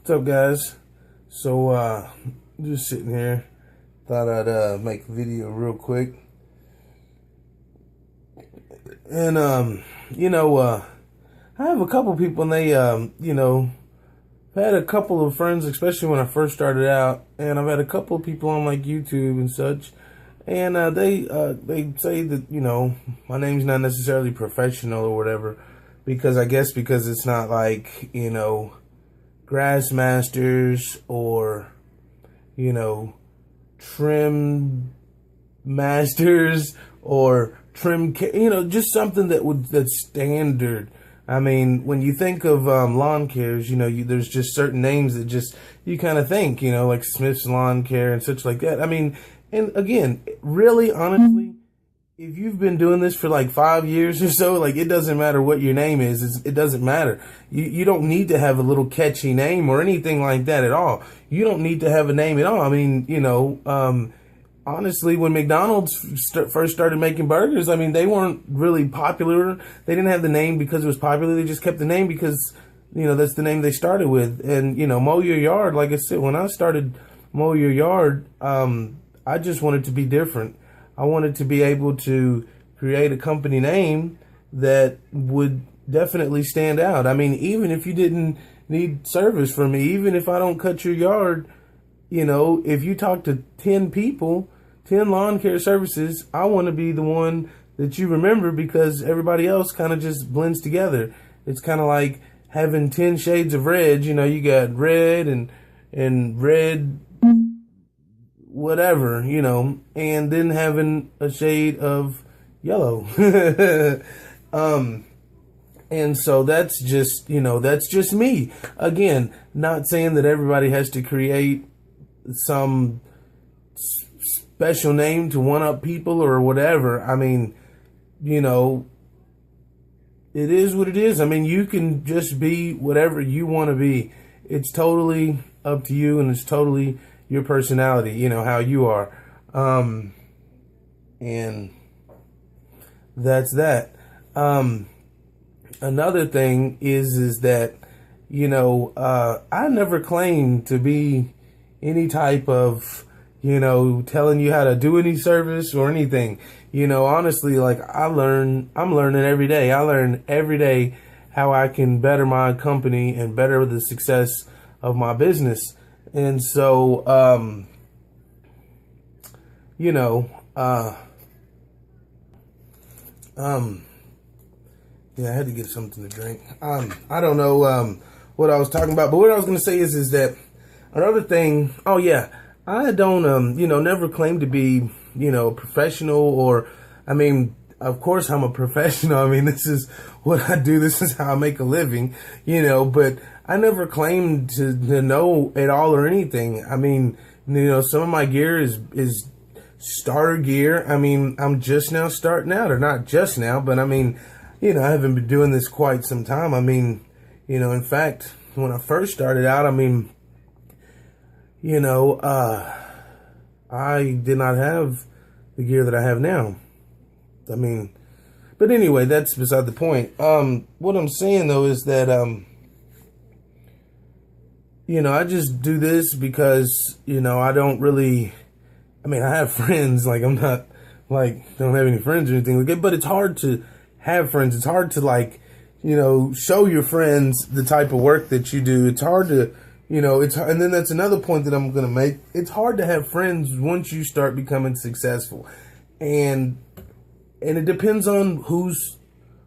What's up, guys? So, just sitting here. Thought I'd make a video real quick. And, I have a couple people, and they, I've had a couple of friends, especially when I first started out, and I've had a couple of people on, like, YouTube and such, and they say that, my name's not necessarily professional or whatever, because it's not like, Grassmasters or, Trim Masters or just something that's standard. I mean, when you think of lawn cares, there's just certain names that just you kind of think, like Smith's Lawn Care and such like that. I mean, and again, really, honestly, if you've been doing this for like 5 years or so, like it doesn't matter what your name is. It doesn't matter. You don't need to have a little catchy name or anything like that at all. You don't need to have a name at all. I mean, honestly, when McDonald's first started making burgers, I mean, they weren't really popular. They didn't have the name because it was popular. They just kept the name because, that's the name they started with. And, Mow Your Yard, like I said, when I started Mow Your Yard, I just wanted to be different. I wanted to be able to create a company name that would definitely stand out. I mean, even if you didn't need service from me, even if I don't cut your yard, if you talk to 10 people, 10 lawn care services, I want to be the one that you remember because everybody else kind of just blends together. It's kind of like having 10 shades of red. You got red and red whatever, and then having a shade of yellow. And so that's just me. Again, not saying that everybody has to create some special name to one up people or whatever. I mean, it is what it is. I mean, you can just be whatever you want to be. It's totally up to you, and it's totally your personality, how you are. And that's that. Another thing is that, I never claimed to be any type of, telling you how to do any service or anything. Honestly, like I'm learning every day. I learn every day how I can better my company and better the success of my business. And so, yeah, I had to get something to drink. I don't know, what I was talking about, but what I was going to say is that another thing, oh yeah, I don't, never claim to be, professional or, I mean, of course I'm a professional. I mean, this is what I do. This is how I make a living, but I never claimed to know it all or anything. I mean, some of my gear is starter gear. I mean, I'm just now starting out, or not just now, but I mean, I haven't been doing this quite some time. I mean, in fact, when I first started out, I mean, I did not have the gear that I have now. I mean, but anyway, that's beside the point. What I'm saying though is that, I just do this because, I don't really, I mean, I have friends, like I'm not like, don't have any friends or anything like that, but it's hard to have friends. It's hard to like, show your friends the type of work that you do. It's hard to, and then that's another point that I'm going to make. It's hard to have friends once you start becoming successful. And it depends on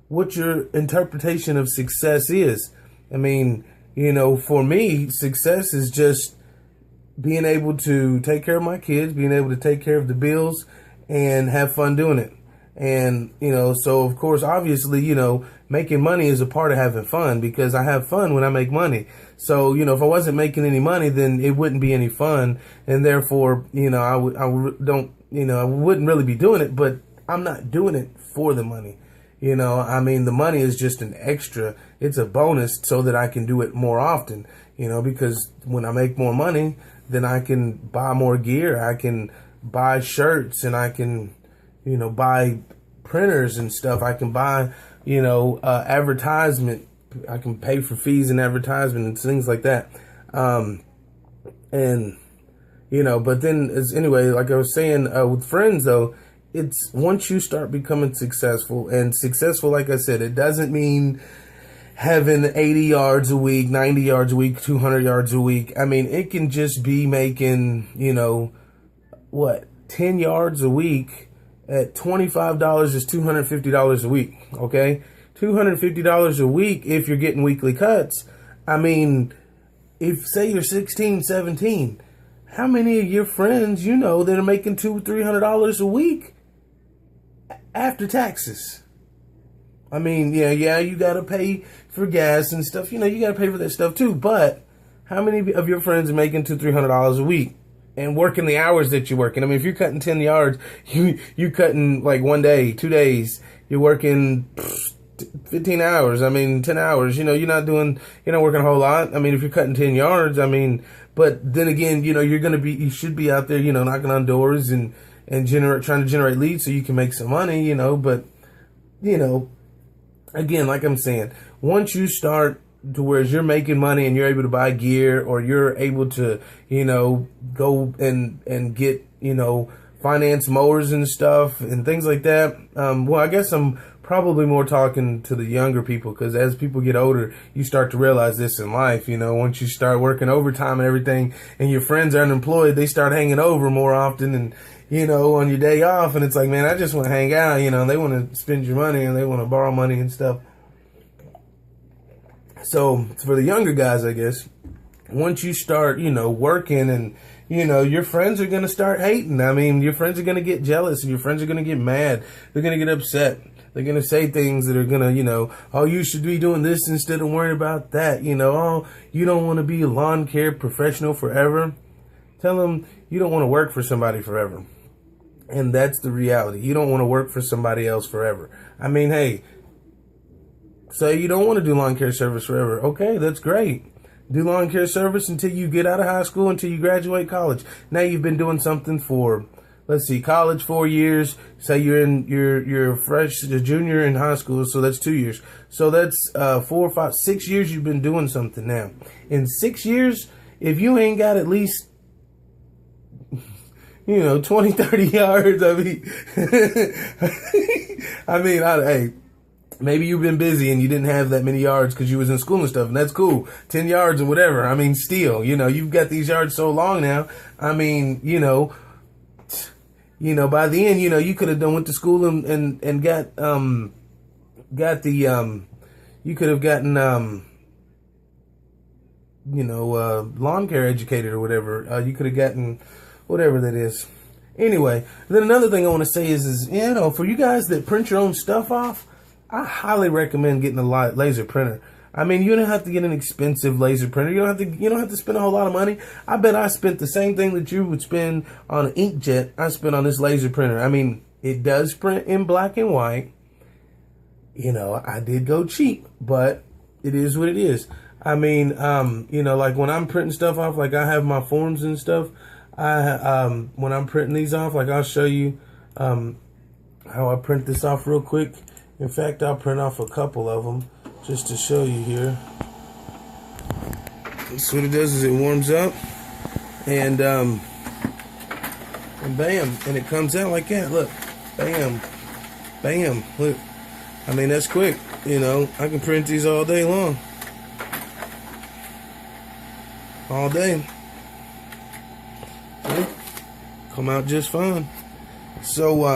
what your interpretation of success is. I mean, for me, success is just being able to take care of my kids, being able to take care of the bills and have fun doing it. And, so of course, obviously, making money is a part of having fun because I have fun when I make money. So, if I wasn't making any money, then it wouldn't be any fun. And therefore, I wouldn't really be doing it, but I'm not doing it for the money. I mean, the money is just an extra. It's a bonus so that I can do it more often, because when I make more money, then I can buy more gear. I can buy shirts and I can, buy printers and stuff. I can buy, advertisement. I can pay for fees and advertisement and things like that. And, but then anyway, like I was saying, with friends though, it's once you start becoming successful, and successful, like I said, it doesn't mean having 80 yards a week, 90 yards a week, 200 yards a week. I mean, it can just be making, 10 yards a week at $25 is $250 a week. Okay. $250 a week if you're getting weekly cuts. I mean, if say you're 16, 17, how many of your friends that are making $200-300 a week after taxes? I mean, yeah, you got to pay for gas and stuff. You got to pay for that stuff too. But how many of your friends are making $200-300 a week and working the hours that you're working? I mean, if you're cutting 10 yards, you cutting like 1 day, 2 days, you're working 15 hours. I mean, 10 hours. You're not working a whole lot. I mean, if you're cutting 10 yards, I mean, but then again, you should be out there, knocking on doors and trying to generate leads so you can make some money, but, again, like I'm saying, once you start to where you're making money and you're able to buy gear, or you're able to, go and get, finance mowers and stuff and things like that. Well, I guess I'm probably more talking to the younger people, because as people get older, you start to realize this in life. Once you start working overtime and everything, and your friends are unemployed, they start hanging over more often, and on your day off, and it's like, man, I just want to hang out, and they want to spend your money and they want to borrow money and stuff. So for the younger guys, I guess, once you start, working, and, your friends are going to start hating. I mean, your friends are going to get jealous, and your friends are going to get mad. They're going to get upset. They're going to say things that are going to, oh, you should be doing this instead of worrying about that. Oh, you don't want to be a lawn care professional forever. Tell them you don't want to work for somebody forever. And that's the reality. You don't want to work for somebody else forever. I mean, hey, say you don't want to do lawn care service forever. Okay, that's great. Do lawn care service until you get out of high school, until you graduate college. Now you've been doing something for, let's see, college 4 years. Say you're a junior in high school, so that's 2 years. So that's 4, 5, 6 years you've been doing something now. In 6 years, if you ain't got at least 20, 30 yards. Hey, maybe you've been busy and you didn't have that many yards because you was in school and stuff, and that's cool. 10 yards or whatever. I mean, still, you've got these yards so long now. I mean, by the end, you could have went to school and got the, you could have gotten, lawn care educated or whatever. You could have gotten whatever that is. Anyway, then another thing I want to say is for you guys that print your own stuff off, I highly recommend getting a laser printer. I mean, you don't have to get an expensive laser printer. You don't have to spend a whole lot of money. I bet I spent the same thing that you would spend on an inkjet. I spent on this laser printer. I mean, it does print in black and white. I did go cheap, but it is what it is. I mean, like when I'm printing stuff off, like I have my forms and stuff. When I'm printing these off, like I'll show you how I print this off real quick. In fact, I'll print off a couple of them just to show you here. So what it does is it warms up, and bam, and it comes out like that. Look, bam, bam. Look, I mean, that's quick. I can print these all day long, all day. Come out just fine. So,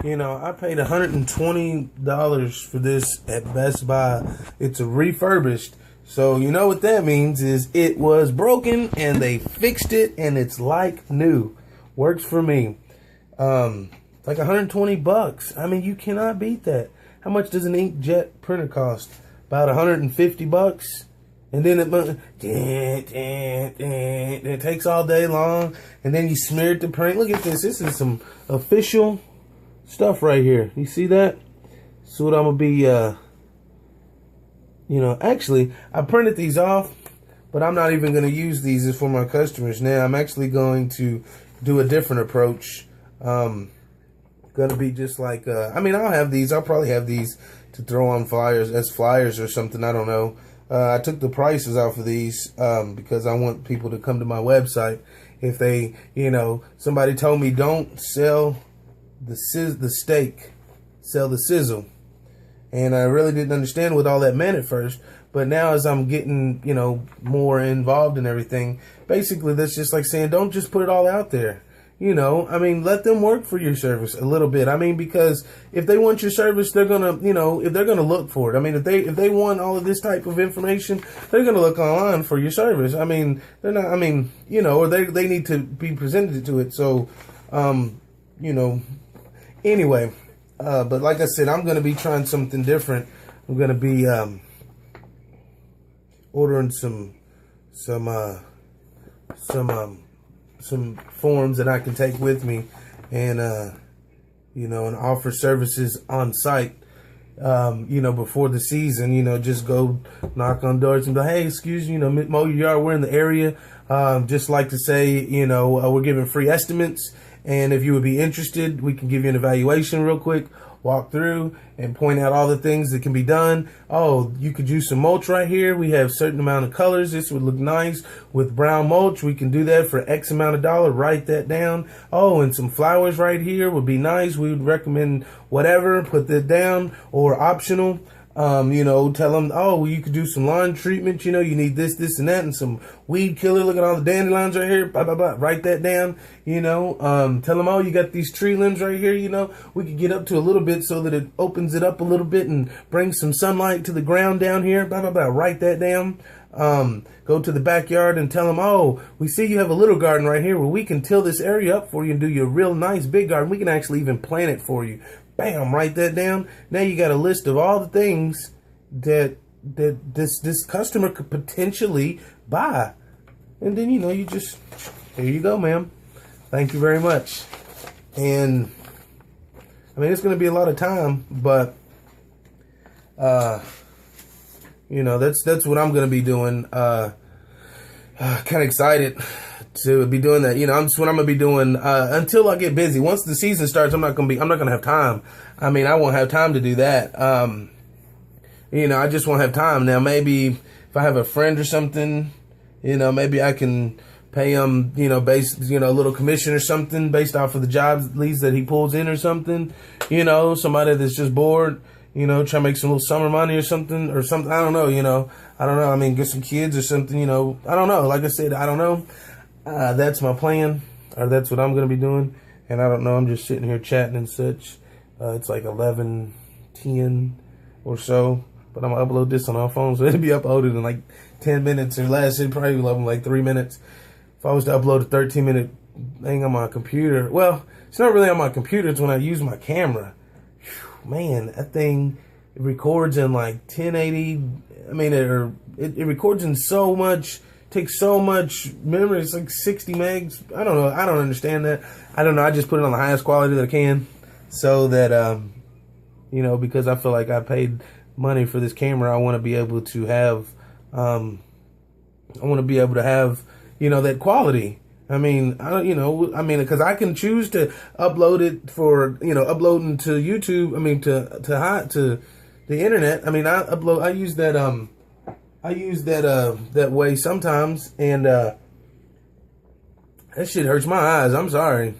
I paid $120 for this at Best Buy. It's a refurbished. So, what that means is it was broken and they fixed it and it's like new. Works for me. Like $120. I mean, you cannot beat that. How much does an inkjet printer cost? About $150. And then it takes all day long. And then you smear it to print. Look at this. This is some official stuff right here. You see that? So what I'm going to be, actually, I printed these off. But I'm not even going to use these for my customers now. I'm actually going to do a different approach. Going to be just like, I'll have these. I'll probably have these to throw on flyers, as flyers or something. I don't know. I took the prices off of these because I want people to come to my website. If they, somebody told me don't sell the steak, sell the sizzle. And I really didn't understand what all that meant at first. But now as I'm getting, more involved in everything, basically that's just like saying don't just put it all out there. Let them work for your service a little bit. Because if they want your service, they're going to, if they're going to look for it. If they want all of this type of information, they're going to look online for your service. They're not, or they need to be presented to it. So, anyway, but like I said, I'm going to be trying something different. I'm going to be, ordering some forms that I can take with me and and offer services on site before the season. Just go knock on doors and go, hey, excuse me, mow your yard, we're in the area, just like to say, we're giving free estimates, and if you would be interested, we can give you an evaluation real quick, walk through and point out all the things that can be done. Oh, you could use some mulch right here. We have a certain amount of colors. This would look nice with brown mulch. We can do that for X amount of $. Write that down. Oh, and some flowers right here would be nice. We would recommend whatever. Put that down, or optional. Tell them, oh, well, you could do some lawn treatment. You need this, this, and that, and some weed killer. Look at all the dandelions right here. Blah, blah, blah. Write that down. Tell them, oh, you got these tree limbs right here. We could get up to a little bit so that it opens it up a little bit and brings some sunlight to the ground down here. Blah, blah, blah. Write that down. Go to the backyard and tell them, oh, we see you have a little garden right here. Well, we can till this area up for you and do you a real nice big garden. We can actually even plant it for you. Bam, write that down. Now you got a list of all the things that this customer could potentially buy. And then, you just, here you go, ma'am. Thank you very much. And, it's going to be a lot of time, but, that's what I'm going to be doing. Kind of excited to be doing that. That's what I'm gonna be doing until I get busy. Once the season starts, I'm not gonna have time. I won't have time to do that. I just won't have time. Now, maybe if I have a friend or something, maybe I can pay him, based, a little commission or something based off of the job leads that he pulls in or something. Somebody that's just bored, try to make some little summer money or something. I don't know, I don't know. Get some kids or something, I don't know. Like I said, I don't know. That's my plan, or that's what I'm going to be doing. And I don't know, I'm just sitting here chatting and such. It's like 11:10 or so, but I'm going to upload this on our phone, so it'll be uploaded in like 10 minutes or less. It'll probably be in like 3 minutes. If I was to upload a 13-minute thing on my computer, well, it's not really on my computer, it's when I use my camera. Whew, man, that thing, it records in like 1080, it records in so much, takes so much memory. It's like 60 megs. I don't know. I don't understand that. I don't know. I just put it on the highest quality that I can, so that because I feel like I paid money for this camera, I want to be able to have that quality. Because I can choose to upload it for uploading to YouTube. To the internet. I use that that way sometimes, and that shit hurts my eyes. I'm sorry.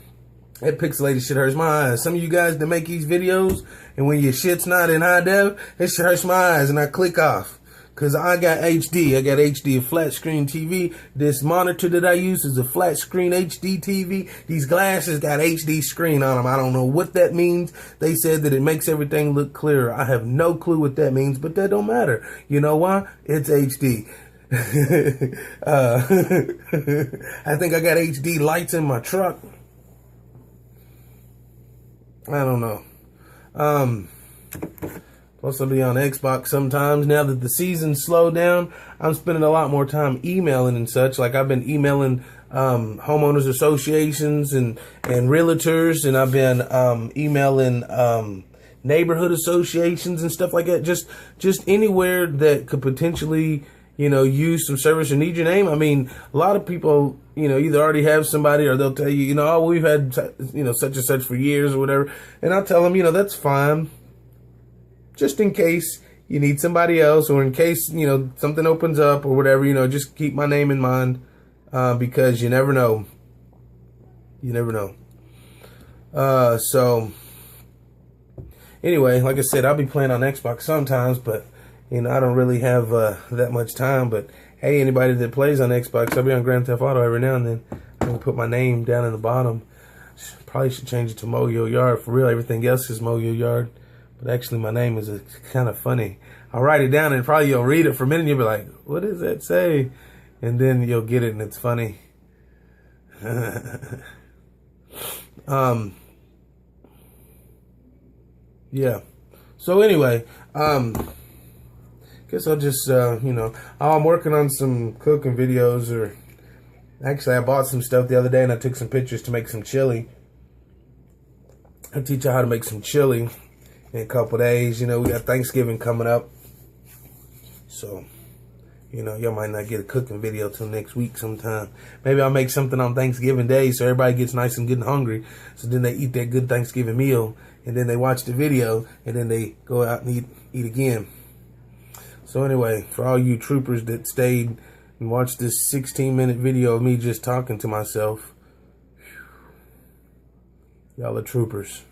That pixelated shit hurts my eyes. Some of you guys that make these videos, and when your shit's not in high def, that shit hurts my eyes, and I click off. Because I got HD. I got HD, a flat screen TV. This monitor that I use is a flat screen HD TV. These glasses got HD screen on them. I don't know what that means. They said that it makes everything look clearer. I have no clue what that means, but that don't matter. You know why? It's HD. I think I got HD lights in my truck. I don't know. Plus, I'll be on Xbox sometimes. Now that the season's slowed down, I'm spending a lot more time emailing and such. Like, I've been emailing homeowners associations and realtors, and I've been emailing neighborhood associations and stuff like that. Just anywhere that could potentially, use some service or need your name. A lot of people, either already have somebody, or they'll tell you, oh, we've had, such and such for years or whatever. And I'll tell them, that's fine. Just in case, you need somebody else, or in case, you know, something opens up or whatever, you know, just keep my name in mind, because you never know. You never know. So anyway, like I said, I'll be playing on Xbox sometimes, but you know, I don't really have that much time. But hey, anybody that plays on Xbox, I'll be on Grand Theft Auto every now and then. I can put my name down in the bottom. Probably should change it to Moyo Yard. For real, everything else is Moyo Yard. But actually, my name is kind of funny. I'll write it down, and probably you'll read it for a minute, and you'll be like, what does that say? And then you'll get it, and it's funny. Yeah. So anyway, guess I'll just, you know, I'm working on some cooking videos, or actually I bought some stuff the other day and I took some pictures to make some chili. I'll teach you how to make some chili in a couple days. You know, we got Thanksgiving coming up. So, you know, y'all might not get a cooking video till next week sometime. Maybe I'll make something on Thanksgiving Day so everybody gets nice and good and hungry. So then they eat that good Thanksgiving meal, and then they watch the video, and then they go out and eat again. So anyway, for all you troopers that stayed and watched this 16-minute video of me just talking to myself, y'all are troopers.